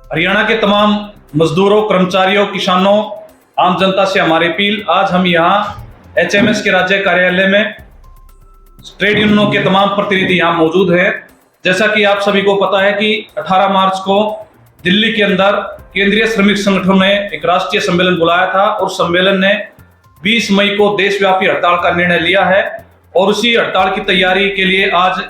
हरियाणा के तमाम मजदूरों, कर्मचारियों, किसानों, आम जनता से हमारी अपील। आज हम यहाँ एचएमएस के राज्य कार्यालय में ट्रेड यूनियनों के तमाम प्रतिनिधि यहाँ मौजूद हैं। जैसा कि आप सभी को पता है कि 18 मार्च को दिल्ली के अंदर केंद्रीय श्रमिक संगठन ने एक राष्ट्रीय सम्मेलन बुलाया था और सम्मेलन ने 20 मई को देशव्यापी हड़ताल का निर्णय लिया है और उसी हड़ताल की तैयारी के लिए आज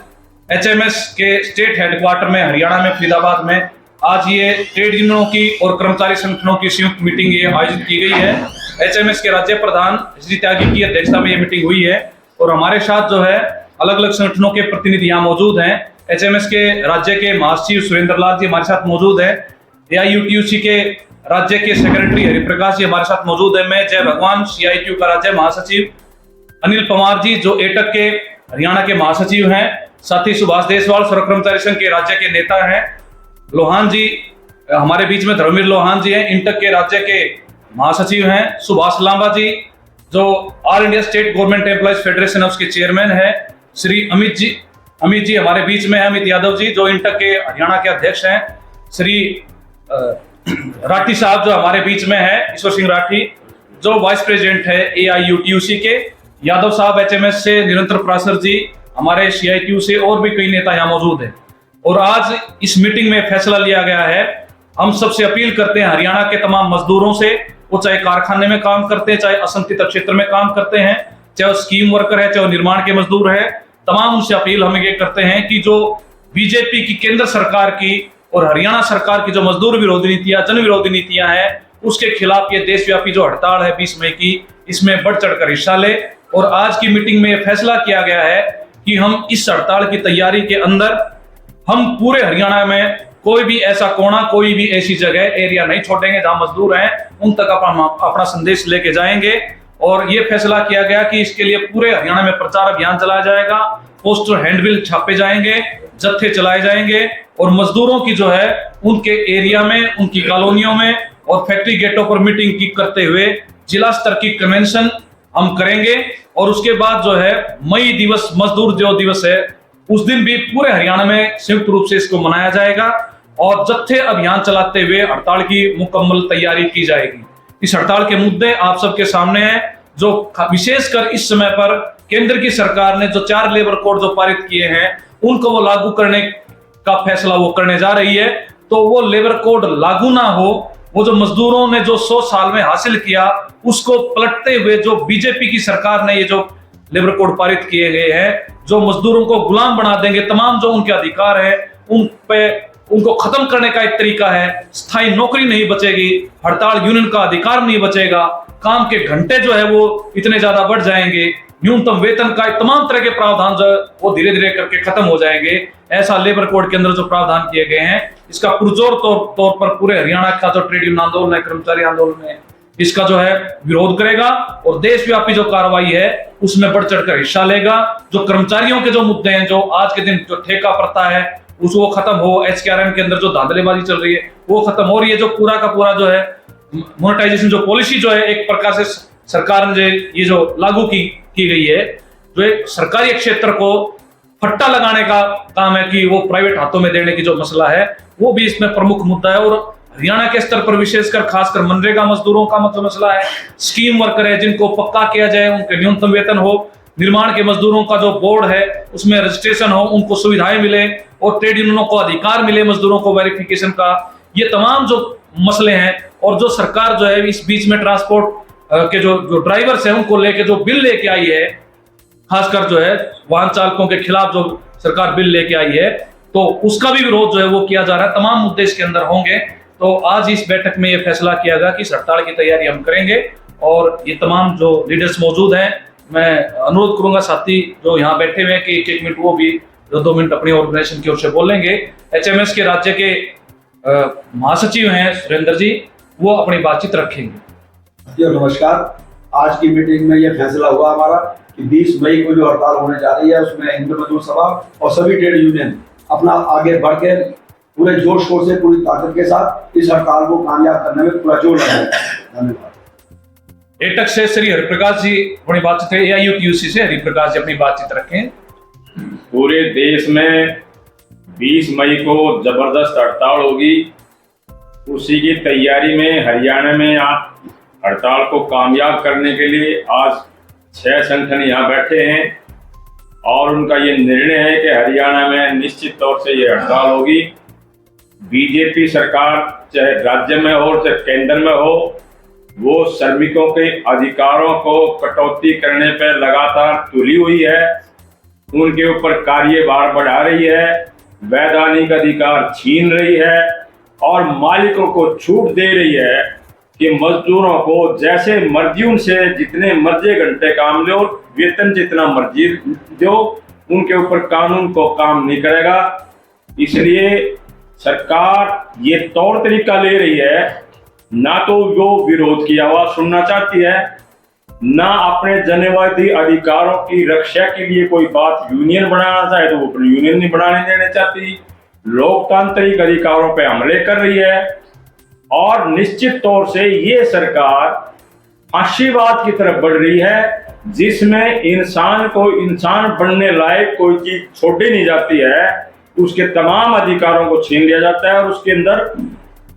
एचएमएस के स्टेट हेडक्वार्टर में हरियाणा में फरीदाबाद में आज ये ट्रेड यूनियनों की और कर्मचारी संगठनों की संयुक्त मीटिंग ये आयोजित की गई है। एचएमएस के राज्य प्रधान श्री त्यागी की अध्यक्षता में ये मीटिंग हुई है और हमारे साथ जो है अलग अलग संगठनों के प्रतिनिधि यहाँ मौजूद हैं। एचएमएस के राज्य के महासचिव सुरेंद्र लाल जी हमारे साथ मौजूद है। एआईयूटीयूसी के राज्य के सेक्रेटरी हरिप्रकाश जी हमारे साथ मौजूद है। मैं जय भगवान सीआईटीयू का राज्य महासचिव अनिल पवार जी जो एटक के हरियाणा के महासचिव हैं, साथ ही सुभाष देसवाल सर्व कर्मचारी संघ के राज्य के नेता हैं। लोहान जी हमारे बीच में, धर्मवीर लोहान जी हैं, इंटक के राज्य के महासचिव हैं। सुभाष लांबा जी जो all India state government employees federation है उसके चेयरमैन है। श्री अमित जी हमारे बीच में है। अमित यादव जी जो इंटक के हरियाणा के अध्यक्ष हैं। श्री राठी साहब जो हमारे बीच में है, ईश्वर सिंह राठी जो वाइस प्रेसिडेंट है एआईयूटीयूसी के। यादव साहब एचएमएस से, निरंतर पराशर जी हमारे सीआईटीयू से, और भी कई नेता यहाँ मौजूद हैं। और आज इस मीटिंग में फैसला लिया गया है। हम सबसे अपील करते हैं हरियाणा के तमाम मजदूरों से, वो चाहे कारखाने में काम करते हैं, चाहे असंगठित क्षेत्र में काम करते हैं, चाहे वो स्कीम वर्कर है, चाहे वो निर्माण के मजदूर है, तमाम उनसे अपील हम ये करते हैं कि जो बीजेपी की केंद्र सरकार की और हरियाणा सरकार की जो मजदूर विरोधी नीतियां, जन विरोधी नीतियां हैं, उसके खिलाफ ये देशव्यापी जो हड़ताल है 20 मई की, इसमें बढ़ चढ़कर हिस्सा ले। और आज की मीटिंग में फैसला किया गया है कि हम इस हड़ताल की तैयारी के अंदर हम पूरे हरियाणा में कोई भी ऐसा कोना, कोई भी ऐसी जगह, एरिया नहीं छोड़ेंगे जहां मजदूर हैं, उन तक अपना संदेश लेके जाएंगे। और ये फैसला किया गया कि इसके लिए पूरे हरियाणा में प्रचार अभियान चलाया जाएगा, पोस्टर, हैंडबिल छापे जाएंगे, जत्थे चलाए जाएंगे और मजदूरों की जो है उनके एरिया में, उनकी कॉलोनियों में और फैक्ट्री गेटों पर मीटिंग की करते हुए जिला स्तर की कन्वेंशन हम करेंगे। और उसके बाद जो है मई दिवस, मजदूर जो दिवस है, उस दिन भी पूरे हरियाणा में संयुक्त रूप से इसको मनाया जाएगा और जत्थे अभियान चलाते हुए हड़ताल की मुकम्मल तैयारी की जाएगी। इस हड़ताल के मुद्दे आप सबके सामने हैं, जो विशेषकर इस समय पर केंद्र की सरकार ने जो 4 लेबर कोड जो पारित किए हैं उनको वो लागू करने का फैसला वो करने जा रही है। तो वो लेबर कोड लागू ना हो, वो जो मजदूरों ने जो 100 साल में हासिल किया उसको पलटते हुए जो बीजेपी की सरकार ने ये जो लेबर कोड पारित किए गए हैं, जो मजदूरों को गुलाम बना देंगे, तमाम जो उनके अधिकार है उन पे उनको खत्म करने का एक तरीका है। स्थायी नौकरी नहीं बचेगी, हड़ताल यूनियन का अधिकार नहीं बचेगा, काम के घंटे जो है वो इतने ज्यादा बढ़ जाएंगे, न्यूनतम वेतन का तमाम तरह के प्रावधान जो वो धीरे धीरे करके खत्म हो जाएंगे। ऐसा लेबर कोड के अंदर जो प्रावधान किए गए हैं, इसका पुरजोर तौर पर पूरे हरियाणा का जो ट्रेड यूनियन आंदोलन है, कर्मचारी आंदोलन है, इसका जो है विरोध करेगा और देशव्यापी जो कार्रवाई है उसमें बढ़ चढ़कर हिस्सा लेगा। जो कर्मचारियों के जो मुद्दे हैं, जो आज के दिन जो ठेका प्रथा है उसको खत्म हो, एचकेआरएम के अंदर जो धांधलीबाजी चल रही है वो खत्म हो रही है, जो पूरा का पूरा जो है मोनेटाइजेशन जो पॉलिसी जो है एक प्रकार से सरकार ने ये जो लागू की गई है, जो एक सरकारी क्षेत्र को फट्टा लगाने का काम है कि वो प्राइवेट हाथों में देने की जो मसला है वो भी इसमें प्रमुख मुद्दा है। और हरियाणा के स्तर पर विशेषकर खासकर मनरेगा मजदूरों का मतलब मसला है, स्कीम वर्कर है जिनको पक्का किया जाए, उनके न्यूनतम वेतन हो, निर्माण के मजदूरों का जो बोर्ड है उसमें रजिस्ट्रेशन हो, उनको सुविधाएं मिले और ट्रेड यूनियनों को अधिकार मिले मजदूरों को वेरिफिकेशन का, ये तमाम जो मसले हैं। और जो सरकार जो है इस बीच में ट्रांसपोर्ट के जो ड्राइवर्स हैं उनको लेके जो बिल लेके आई है, खासकर जो है वाहन चालकों के खिलाफ जो सरकार बिल लेके आई है, तो उसका भी विरोध जो है वो किया जा रहा है। तमाम मुद्दे इसके अंदर होंगे। तो आज इस बैठक में ये फैसला किया गया कि हड़ताल की तैयारी हम करेंगे और ये तमाम जो लीडर्स मौजूद हैं, मैं अनुरोध करूंगा साथी जो यहाँ बैठे हुए हैं कि 1 मिनट वो भी 2 मिनट अपनी ऑर्गेनाइजेशन की ओर से बोलेंगे। एचएमएस के राज्य के महासचिव हैं सुरेंद्र जी, वो अपनी बातचीत रखेंगे। नमस्कार। आज की मीटिंग में यह फैसला हुआ हमारा कि 20 मई को जो हड़ताल होने जा रही है उसमें हिंद मजदूर सभा और सभी ट्रेड यूनियन अपना आगे बढ़ के पूरे जोश शोर से, पूरी ताकत के साथ इस हड़ताल को कामयाब करने में पूरा जोर लगाएंगे। धन्यवाद। एटक से श्री हरिप्रकाश जी अपनी बातचीत है, एआईयूटीयूसी से हरिप्रकाश जी अपनी बातचीत रखें। पूरे देश में 20 मई को जबरदस्त हड़ताल होगी उसी की तैयारी में हरियाणा में आज हड़ताल को कामयाब करने के लिए आज 6 संगठन यहाँ बैठे हैं और उनका ये निर्णय है कि हरियाणा में निश्चित तौर से ये हड़ताल होगी। बीजेपी सरकार चाहे राज्य में हो चाहे केंद्र में हो, वो श्रमिकों के अधिकारों को कटौती करने पर लगातार तुली हुई है, उनके ऊपर कार्यभार बढ़ा रही है, वैधानिक अधिकार छीन रही है और मालिकों को छूट दे रही है कि मजदूरों को जैसे मर्जी उनसे जितने मर्जी घंटे काम लो, वेतन जितना मर्जी दो, उनके ऊपर कानून को काम नहीं करेगा। इसलिए सरकार ये तौर तरीका ले रही है, ना तो वो विरोध की आवाज सुनना चाहती है, ना अपने जनवादी अधिकारों की रक्षा के लिए कोई बात यूनियन बनाना चाहे तो वो अपनी यूनियन नहीं बनाने देना चाहती, लोकतांत्रिक अधिकारों पे हमले कर रही है और निश्चित तौर से ये सरकार फाशीवाद की तरफ बढ़ रही है, जिसमें इंसान को इंसान बनने लायक कोई चीज छोड़ी नहीं जाती है, उसके तमाम अधिकारों को छीन लिया जाता है और उसके अंदर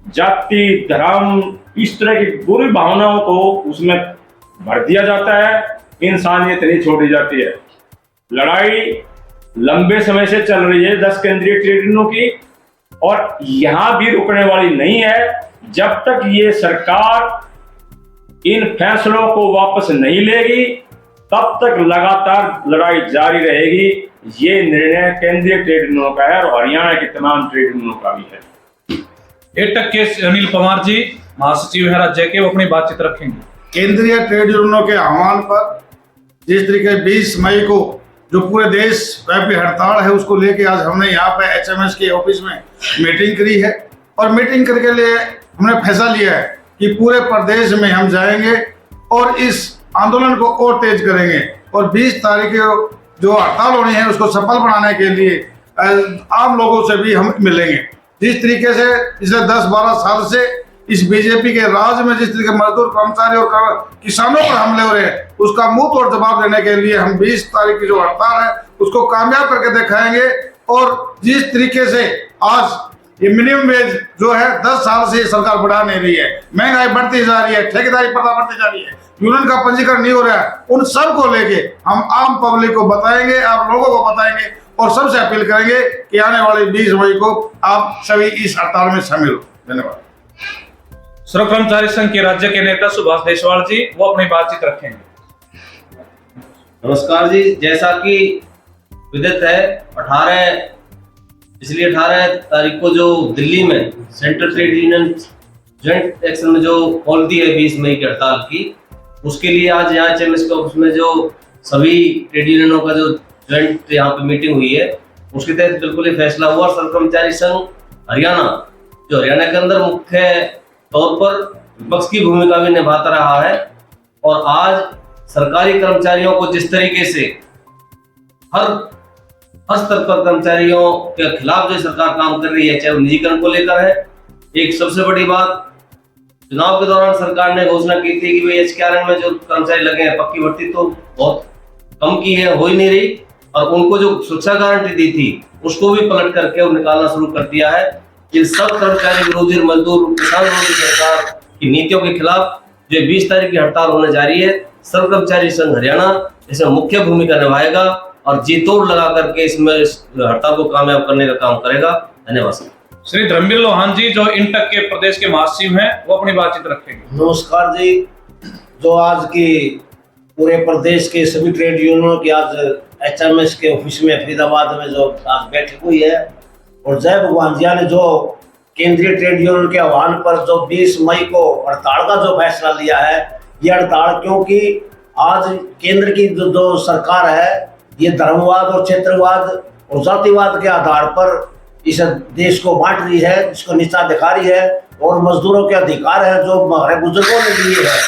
जाति धर्म इस तरह की बुरी भावनाओं को उसमें भर दिया जाता है, इंसानियत नहीं छोड़ी जाती है। लड़ाई लंबे समय से चल रही है 10 केंद्रीय ट्रेड यूनियनों की और यहां भी रुकने वाली नहीं है जब तक ये सरकार इन फैसलों को वापस नहीं लेगी, तब तक लगातार लड़ाई जारी रहेगी। ये निर्णय केंद्रीय ट्रेड यूनियनों का है और हरियाणा के तमाम ट्रेड यूनियनों का भी है। एटक के अनिल पवार जी महासचिव है राज्य के, वो अपनी बातचीत रखेंगे। केंद्रीय ट्रेड यूनियनों के आह्वान पर जिस तरीके 20 मई को जो पूरे देश व्यापी हड़ताल है उसको लेके आज हमने यहाँ पे HMS के ऑफिस में मीटिंग करी है और मीटिंग करके लिए हमने फैसला लिया है कि पूरे प्रदेश में हम जाएंगे और इस आंदोलन को और तेज करेंगे और 20 तारीख को जो हड़ताल होनी है उसको सफल बनाने के लिए आम लोगों से भी हम मिलेंगे। जिस तरीके से पिछले 10-12 साल से इस बीजेपी के राज में जिस तरीके मजदूर कर्मचारी और किसानों पर हमले हो रहे हैं उसका मुंह तोड़ जवाब देने के लिए हम 20 तारीख की जो हड़ताल है उसको कामयाब करके दिखाएंगे। और जिस तरीके से आज ये मिनिमम वेज जो है 10 साल से सरकार बढ़ा नहीं रही है, महंगाई बढ़ती जा रही है, ठेकेदारी प्रथा बढ़ती जा रही है, यूनियन का पंजीकरण नहीं हो रहा है, उन सब को लेके हम आम पब्लिक को बताएंगे, आप लोगों को बताएंगे और सबसे अपील करेंगे कि आने वाली 20 मई को आप सभी इस हड़ताल में शामिल हो। धन्यवाद। श्रम कर्मचारी संघ के राज्य के नेता सुभाष देशवाल जी, वो अपनी बातचीत रखेंगे। नमस्कार जी, जैसा कि विदित है 18 तारीख को जो दिल्ली में central trade union joint action में जो कॉल दी है 20 मई की हड़ताल की, उसके लिए आज यहाँ HMS के ऑफिस में जो सभी ट्रेड यूनियनों का जो ज्वाइंट यहाँ पे मीटिंग हुई है उसके तहत बिल्कुल ही फैसला हुआ। श्रम कर्मचारी संघ हरियाणा जो हरियाणा के अंदर मुख्य तौर पर विपक्ष की भूमिका भी निभाता रहा है और आज सरकारी कर्मचारियों को जिस तरीके से हर स्तर पर कर्मचारियों के खिलाफ जो सरकार काम कर रही है, चाहे वो निजीकरण को लेकर है। एक सबसे बड़ी बात, चुनाव के दौरान सरकार ने घोषणा की थी कि भाई HKRN में जो कर्मचारी लगे हैं पक्की भर्ती तो बहुत कम की है, हो ही नहीं रही, और उनको जो सुरक्षा गारंटी दी थी उसको भी पलट करके निकालना शुरू कर दिया है। इन सब कर्मचारी विरोधी मजदूर किसान विरोधी सरकार की नीतियों के खिलाफ जो 20 तारीख की हड़ताल होने जा रही है, श्रम कर्मचारी संघ हरियाणा इसमें मुख्य भूमिका निभाएगा और जी तोड़ लगा करके इसमें हड़ताल को कामयाब करने का काम करेगा। धन्यवाद। श्री धर्मवीर लोहान जी जो इंटक के प्रदेश के महासचिव हैं, वो अपनी बातचीत रखेंगे। नमस्कार जी, जो आज की पूरे प्रदेश के सभी ट्रेड यूनियनों की आज HMS के ऑफिस में फरीदाबाद में जो आज बैठक हुई है और जय भगवान जिया ने जो केंद्रीय ट्रेड यूनियन के आह्वान पर जो 20 मई को हड़ताल का जो फैसला लिया है, ये हड़ताल क्योंकि आज केंद्र की जो सरकार है ये धर्मवाद और क्षेत्रवाद और जातिवाद के आधार पर इस देश को बांट रही है, इसको नीचा दिखा रही है और मजदूरों के अधिकार है जो हमारे बुजुर्गों ने लिए है,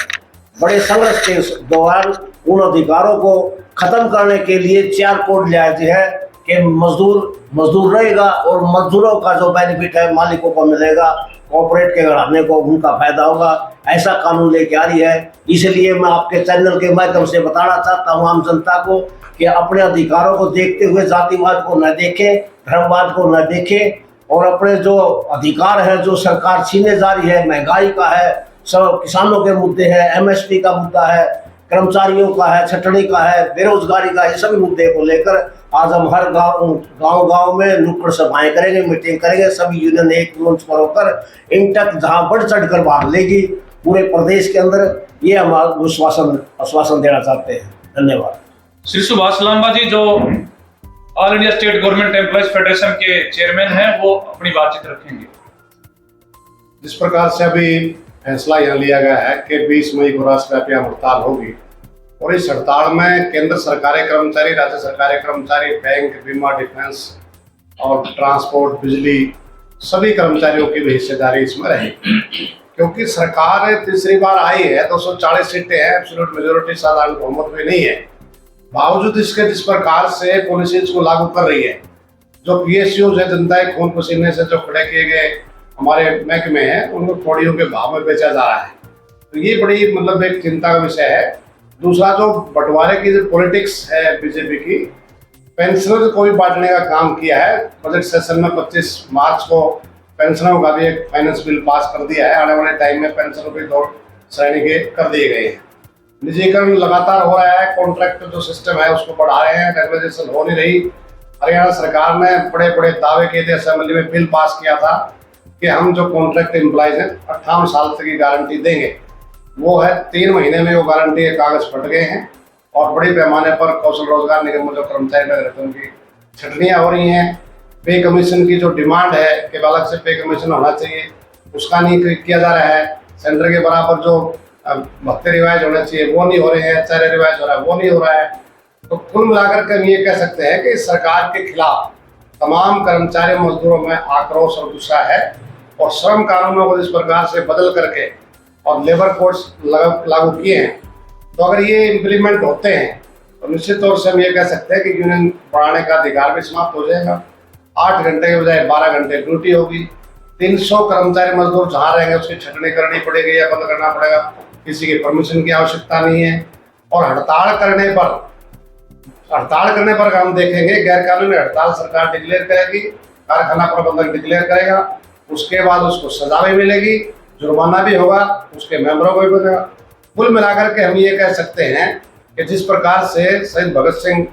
बड़े संघर्ष के दौरान उन अधिकारों को खत्म करने के लिए 4 कोड ले आए है कि मजदूर रहेगा और मजदूरों का जो बेनिफिट है मालिकों को मिलेगा, कॉर्पोरेट के घराने को उनका फायदा होगा, ऐसा कानून लेके आ रही है। इसलिए मैं आपके चैनल के माध्यम से बताना चाहता हूँ आम जनता को कि अपने अधिकारों को देखते हुए जातिवाद को न देखें, धर्मवाद को न देखें और अपने जो अधिकार है जो सरकार छीने जा रही है, महंगाई का है, सब किसानों के मुद्दे हैं, एमएसपी का मुद्दा है, कर्मचारियों का है, छटनी का है, बेरोजगारी का, ये सभी मुद्दे को लेकर आज हम हर गांव में नुक्कड़ सभाएं करेंगे, मीटिंग करेंगे। सभी यूनियन एक मंच पर होकर इंटक जहां बढ़ चढ़ कर भाग लेगी पूरे प्रदेश के अंदर, ये हम आश्वासन देना चाहते हैं। धन्यवाद। श्री सुभाष लांबा जी जो all India state government employees federation के चेयरमैन हैं, वो अपनी बातचीत रखेंगे। जिस प्रकार से अभी फैसला यह लिया गया है कि 20 मई को राष्ट्रव्यापी हड़ताल होगी और इस हड़ताल में केंद्र सरकारी कर्मचारी, राज्य सरकारी कर्मचारी, बैंक, बीमा, डिफेंस और ट्रांसपोर्ट, बिजली, सभी कर्मचारियों की भी हिस्सेदारी इसमें रहेगी। क्योंकि सरकार तीसरी बार आई है, 240 सीटें हैं, एब्सोल्यूट मेजोरिटी, साधारण बहुमत भी नहीं है। बावजूद इसके जिस प्रकार से पॉलिसीज को लागू कर रही है, जो PSUs है, जनता के खून पसीने से जो खड़े किए गए हमारे महकमे हैं, उनको कौड़ियों के भाव में बेचा जा रहा है। तो ये बड़ी मतलब एक चिंता का विषय है। दूसरा जो बंटवारे की जो पॉलिटिक्स है बीजेपी की, पेंशनर को भी बांटने का काम किया है। बजट सेशन में 25 मार्च को पेंशनरों का भी एक फाइनेंस बिल पास कर दिया है। आने वाले टाइम में पेंशनरों की 2 श्रेणी के कर दिए गए हैं। निजीकरण लगातार हो रहा है, कॉन्ट्रैक्ट जो सिस्टम है उसको बढ़ा रहे हैं, रेगुलेशन हो नहीं रही। हरियाणा सरकार ने बड़े बड़े दावे किए थे, असेंबली में बिल पास किया था कि हम जो कॉन्ट्रैक्ट एम्प्लॉयज हैं 58 साल तक की गारंटी देंगे। वो है 3 महीने में वो गारंटी के कागज फट गए हैं और बड़ी पैमाने पर कौशल रोजगार निगम में जो कर्मचारी लग रहे थे उनकी छटनियाँ हो रही हैं। पे कमीशन की जो डिमांड है कि अलग से पे कमीशन होना चाहिए, उसका नहीं किया जा रहा है। सेंटर के बराबर जो भत्ते रिवाइज होने चाहिए वो नहीं हो रहे हैं, HRA रिवाइज हो रहा है वो नहीं हो रहा है। तो कुल मिलाकर के हम ये कह सकते हैं कि सरकार के खिलाफ तमाम कर्मचारी मजदूरों में आक्रोश और गुस्सा है और श्रम कानूनों को जिस प्रकार से बदल करके और लेबर कोड्स लागू किए हैं, तो अगर ये इम्प्लीमेंट होते हैं तो निश्चित तौर से हम ये कह सकते हैं कि यूनियन बढ़ाने का अधिकार भी समाप्त हो जाएगा। 8 घंटे के बजाय 12 घंटे ड्यूटी होगी। 300 कर्मचारी मजदूर जहाँ रहेंगे उसकी छटनी करनी पड़ेगी या बंद करना पड़ेगा, किसी की परमिशन की आवश्यकता नहीं है। और हड़ताल करने पर हम देखेंगे गैरकानूनी हड़ताल सरकार डिक्लेयर करेगी, कारखाना प्रबंधक डिक्लेयर करेगा, उसके बाद उसको सजा भी मिलेगी, जुर्माना भी होगा, उसके मेंबरों को भी मिलेगा। कुल मिलाकर के हम ये कह सकते हैं कि जिस प्रकार से शहीद भगत सिंह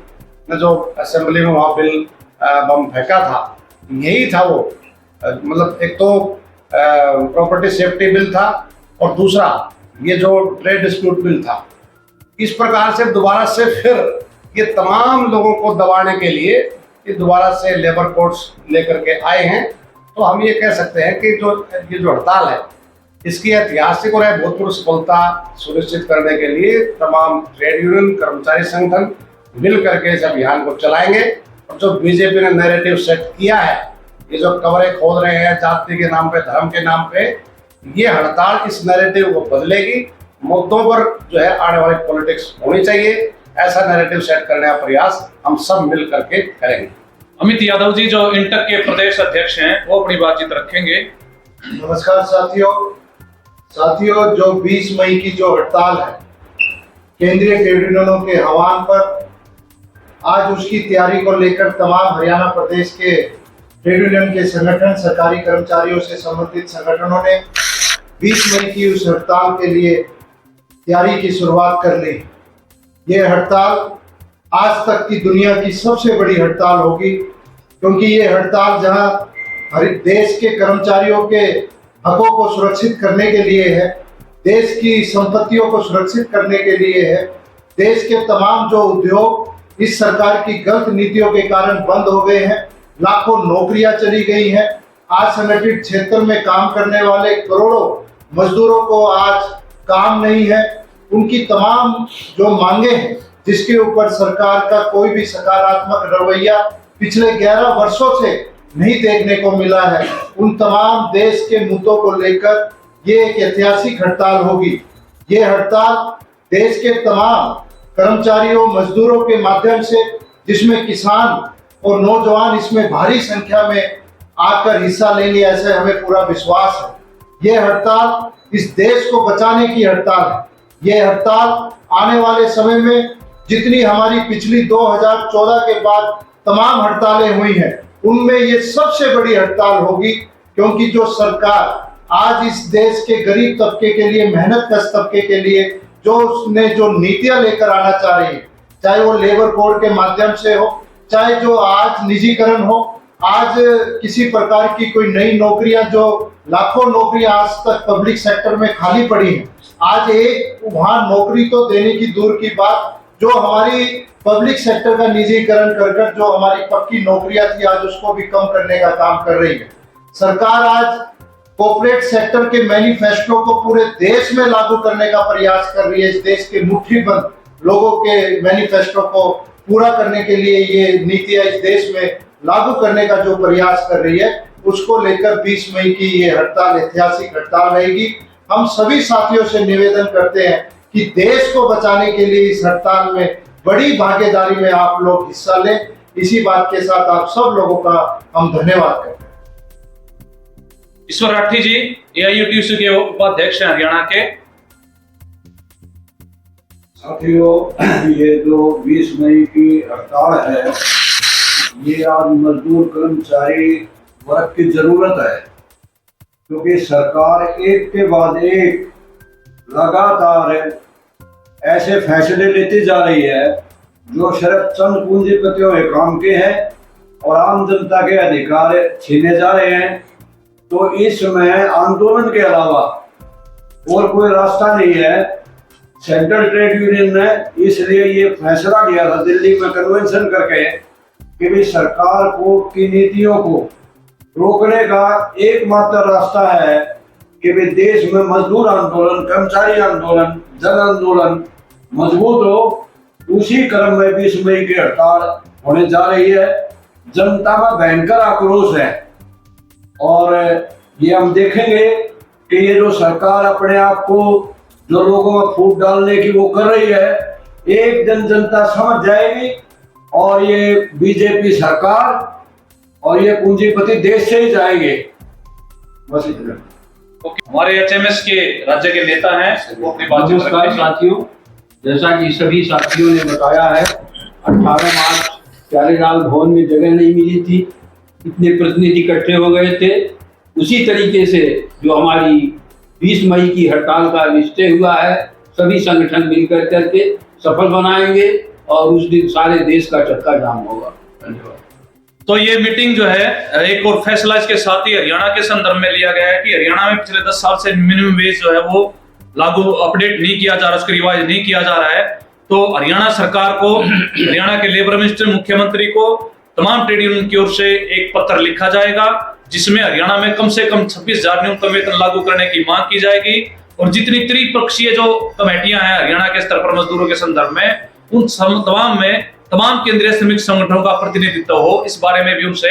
ने जो असेंबली में वहाँ बिल बम फेंका था, यही था वो। मतलब एक तो प्रॉपर्टी सेफ्टी बिल था और दूसरा ये जो ट्रेड डिस्प्यूट बिल था। इस प्रकार से दोबारा से फिर ये तमाम लोगों को दबाने के लिए ये दोबारा से लेबर कोड्स लेकर के आए हैं। तो हम ये कह सकते हैं कि ये जो हड़ताल है इसकी ऐतिहासिक और अभूतपूर्व सफलता सुनिश्चित करने के लिए तमाम ट्रेड यूनियन, कर्मचारी संगठन मिल करके इस अभियान को चलाएंगे। और जो बीजेपी ने नैरेटिव सेट किया है, ये जो कवरें खोद रहे हैं जाति के नाम पे, धर्म के नाम पे, ये हड़ताल इस नैरेटिव को बदलेगी। मुद्दों पर जो है आने वाली पॉलिटिक्स होनी चाहिए, ऐसा नैरेटिव सेट करने का प्रयास हम सब मिल करके करेंगे। अमित यादव जी जो इंटक के प्रदेश अध्यक्ष हैं, वो अपनी बातचीत रखेंगे। नमस्कार साथियों, जो 20 मई की जो हड़ताल है केंद्रीय ट्रेड यूनियनों के आह्वान पर, आज उसकी तैयारी को लेकर तमाम हरियाणा प्रदेश के ट्रेड यूनियन के संगठन, सरकारी कर्मचारियों से संबंधित संगठनों ने 20 मई की उस हड़ताल के लिए तैयारी की शुरुआत कर ली। ये हड़ताल आज तक की दुनिया की सबसे बड़ी हड़ताल होगी, क्योंकि ये हड़ताल जहां हर देश के कर्मचारियों के हकों को सुरक्षित करने के लिए है, देश की संपत्तियों को सुरक्षित करने के लिए है, देश के तमाम जो उद्योग इस सरकार की गलत नीतियों के कारण बंद हो गए हैं, लाखों नौकरियां चली गई हैं। आज संगठित क्षेत्र में काम करने वाले करोड़ों मजदूरों को आज काम नहीं है। उनकी तमाम जो मांगे हैं जिसके ऊपर सरकार का कोई भी सकारात्मक रवैया पिछले 11 वर्षों से नहीं देखने को मिला है, उन तमाम देश के मुद्दों को लेकर ये एक ऐतिहासिक हड़ताल होगी। ये हड़ताल देश के तमाम कर्मचारियों, मजदूरों के माध्यम से, जिसमें किसान और नौजवान इसमें भारी संख्या में आकर हिस्सा लेंगे, ऐसे हमें पूरा विश्वास है। ये हड़ताल इस देश को बचाने की हड़ताल है। ये हड़ताल आने वाले समय में जितनी हमारी पिछली 2014 के बाद तमाम हड़तालें हुई हैं, उनमें ये सबसे बड़ी हड़ताल होगी, क्योंकि जो सरकार आज इस देश के गरीब तबके के लिए, मेहनत कश तबके के लिए जो उसने जो नीतियां लेकर आना चाह रही है, चाहे वो लेबर कोड के माध्यम से हो, चाहे जो आज निजीकरण हो, आज किसी प्रकार की कोई नई नौकरियां, जो लाखों नौकरियां आज तक पब्लिक सेक्टर में खाली पड़ी हैं, आज एक वहां नौकरी तो देने की दूर की बात, जो हमारी पब्लिक सेक्टर का निजीकरण कर कर जो हमारी पक्की नौकरियां थी आज उसको भी कम करने का काम कर रही है। सरकार आज कॉर्पोरेट सेक्टर के मैनिफेस्टो को पूरे देश में लागू करने का प्रयास कर रही है। इस देश के मुट्ठीबंद लोगों के मैनिफेस्टो को पूरा करने के लिए ये नीतियां इस देश में लागू करने का जो प्रयास कर रही है, उसको लेकर 20 मई की ये हड़ताल ऐतिहासिक हड़ताल रहेगी। हम सभी साथियों से निवेदन करते हैं कि देश को बचाने के लिए इस हड़ताल में बड़ी भागीदारी में आप लोग हिस्सा लें। इसी बात के साथ आप सब लोगों का हम धन्यवाद करते हैं। ईश्वर राठी जी एआईयूटीयूसी के उपाध्यक्ष हैं हरियाणा के। साथियों, ये जो 20 मई की हड़ताल है, ये आज मजदूर कर्मचारी वर्ग की जरूरत है, क्योंकि सरकार एक के बाद एक लगातार ऐसे फैसले लेती जा रही है जो सिर्फ चंद पूंजीपतियों के काम के हैं और आम जनता के अधिकार छीने जा रहे हैं। तो इसमें आंदोलन के अलावा और कोई रास्ता नहीं है। सेंट्रल ट्रेड यूनियन ने इसलिए ये फैसला लिया था दिल्ली में कन्वेंशन करके कि भी सरकार को की नीतियों को रोकने का एकमात्र रास्ता है कि भी देश में मजदूर आंदोलन, कर्मचारी आंदोलन, जन आंदोलन मजबूत हो। उसी क्रम में 20 मई की हड़ताल होने जा रही है। जनता में भयंकर आक्रोश है और ये हम देखेंगे कि ये जो सरकार अपने आप को जो लोगों में फूट डालने की वो कर रही है, एक दिन जनता समझ जाएगी और ये बीजेपी सरकार और ये पूंजीपति देश से ही जाएंगे। बस इतना। हमारे एचएमएस के राज्य के नेता हैं, वो अपनी बातचीत नमस्कार साथियों, जैसा कि सभी साथियों ने बताया है, 18 मार्च प्यारेलाल भवन में जगह नहीं मिली थी, इतने प्रतिनिधि इकट्ठे हो गए थे। उसी तरीके से जो हमारी 20 मई की हड़ताल का निश्चय हुआ है, सभी संगठन मिलकर करके सफल बनाएंगे और उस दिन सारे देश का चक्का जाम होगा। धन्यवाद। तो ये मीटिंग जो है, एक और फैसला इसके साथ ही हरियाणा के संदर्भ में लिया गया है कि हरियाणा में पिछले 10 साल से मिनिमम वेज जो है वो लागू अपडेट नहीं किया जा रहा, उसको रिवाइज नहीं किया जा रहा है। तो हरियाणा सरकार को, हरियाणा के लेबर मिनिस्टर, मुख्यमंत्री को, तमाम ट्रेड यूनियन की ओर से एक पत्र लिखा जाएगा जिसमें हरियाणा में कम से कम 26,000 न्यूनतम वेतन लागू करने की मांग की जाएगी और जितनी त्रिपक्षीय जो कमेटियां हैं हरियाणा के स्तर पर मजदूरों के संदर्भ में, उन तमाम में तमाम केंद्रीय श्रमिक संगठनों का प्रतिनिधित्व हो, इस बारे में भी उनसे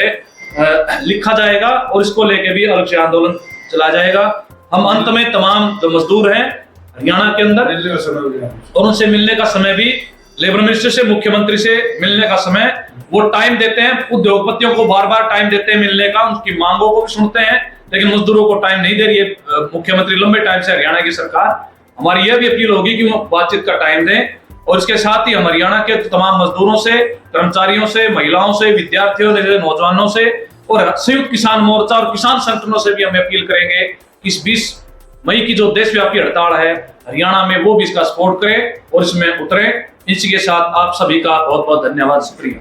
लिखा जाएगा और इसको लेके भी अलग से आंदोलन चला जाएगा। हम अंत में तमाम जो मजदूर हैं हरियाणा के अंदर और उनसे मिलने का समय भी लेबर मिनिस्टर से, मुख्यमंत्री से मिलने का समय वो टाइम देते हैं। उद्योगपतियों को बार बार टाइम देते हैं मिलने का, उनकी मांगों को भी सुनते हैं, लेकिन मजदूरों को टाइम नहीं दे रही है मुख्यमंत्री लंबे टाइम से, हरियाणा की सरकार। हमारी यह भी अपील होगी कि वो बातचीत का टाइम दें और इसके साथ ही हम हरियाणा के तमाम मजदूरों से, कर्मचारियों से, महिलाओं से, विद्यार्थियों से, नौजवानों से और संयुक्त किसान मोर्चा और किसान संगठनों से भी हम अपील करेंगे कि इस 20 मई की जो देशव्यापी हड़ताल है हरियाणा में, वो भी इसका सपोर्ट करें और इसमें उतरें। इसी के साथ आप सभी का बहुत बहुत धन्यवाद, शुक्रिया।